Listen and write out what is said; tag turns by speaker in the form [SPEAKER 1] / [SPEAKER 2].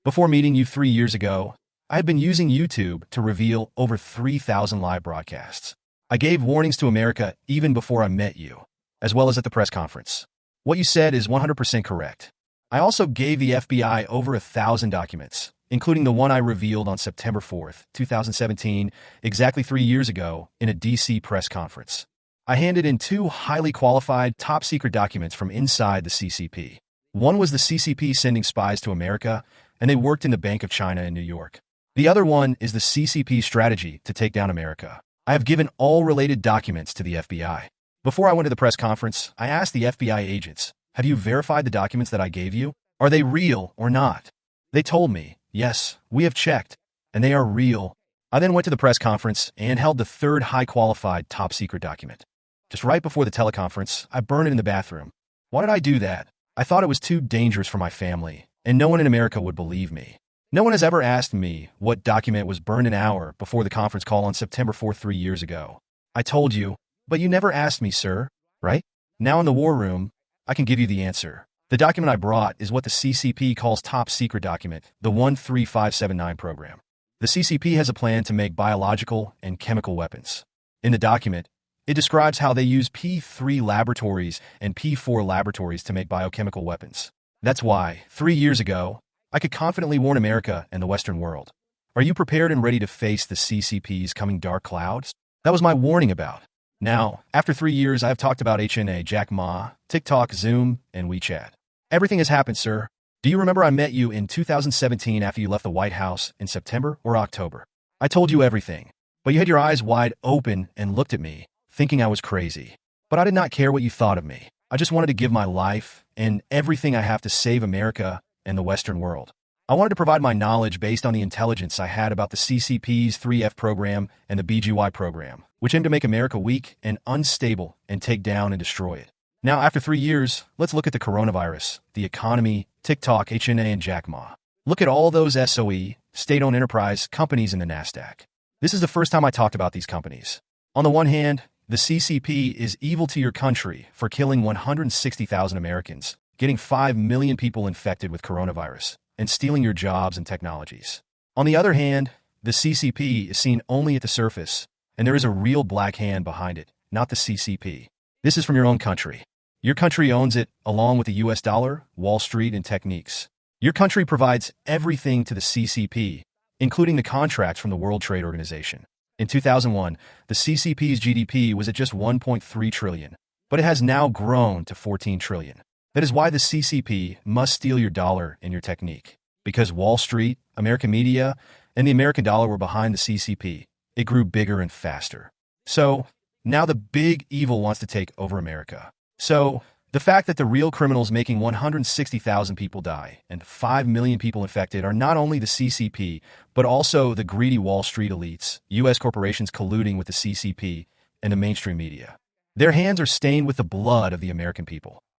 [SPEAKER 1] Before meeting you 3 years ago, I had been using YouTube to reveal over 3,000 live broadcasts. I gave warnings to America even before I met you, as well as at the press conference. What you said is 100% correct. I also gave the FBI over 1,000 documents, including the one I revealed on September 4th, 2017, exactly 3 years ago, in a DC press conference. I handed in 2 highly qualified, top-secret documents from inside the CCP. One was the CCP sending spies to America, and they worked in the Bank of China in New York. The other one is the CCP strategy to take down America. I have given all related documents to the FBI. Before I went to the press conference, I asked the FBI agents, "Have you verified the documents that I gave you? Are they real or not?" They told me, "Yes, we have checked, and they are real." I then went to the press conference and held the 3rd high-qualified top-secret document. Just right before the teleconference, I burned it in the bathroom. Why did I do that? I thought it was too dangerous for my family, and no one in America would believe me. No one has ever asked me what document was burned an hour before the conference call on September 4th 3 years ago. I told you, but you never asked me, sir, right? Now in the war room, I can give you the answer. The document I brought is what the CCP calls top secret document, the 13579 program. The CCP has a plan to make biological and chemical weapons. In the document, it describes how they use P3 laboratories and P4 laboratories to make biochemical weapons. That's why, 3 years ago, I could confidently warn America and the Western world. Are you prepared and ready to face the CCP's coming dark clouds? That was my warning about. Now, after 3 years, I have talked about HNA, Jack Ma, TikTok, Zoom, and WeChat. Everything has happened, sir. Do you remember I met you in 2017 after you left the White House in September or October? I told you everything, but you had your eyes wide open and looked at me, thinking I was crazy. But I did not care what you thought of me. I just wanted to give my life and everything I have to save America and the Western world. I wanted to provide my knowledge based on the intelligence I had about the CCP's 3F program and the BGY program, which aim to make America weak and unstable and take down and destroy it. Now, after 3 years, let's look at the coronavirus, the economy, TikTok, HNA, and Jack Ma. Look at all those SOE, state-owned enterprise companies in the NASDAQ. This is the first time I talked about these companies. On the one hand, the CCP is evil to your country for killing 160,000 Americans, getting 5 million people infected with coronavirus, and stealing your jobs and technologies. On the other hand, the CCP is seen only at the surface, and there is a real black hand behind it, not the CCP. This is from your own country. Your country owns it, along with the US dollar, Wall Street, and techniques. Your country provides everything to the CCP, including the contracts from the World Trade Organization. In 2001, the CCP's GDP was at just 1.3 trillion, but it has now grown to 14 trillion. That is why the CCP must steal your dollar and your technique. Because Wall Street, American media, and the American dollar were behind the CCP, it grew bigger and faster. So, now the big evil wants to take over America. So, the fact that the real criminals making 160,000 people die and 5 million people infected are not only the CCP, but also the greedy Wall Street elites, U.S. corporations colluding with the CCP, and the mainstream media. Their hands are stained with the blood of the American people.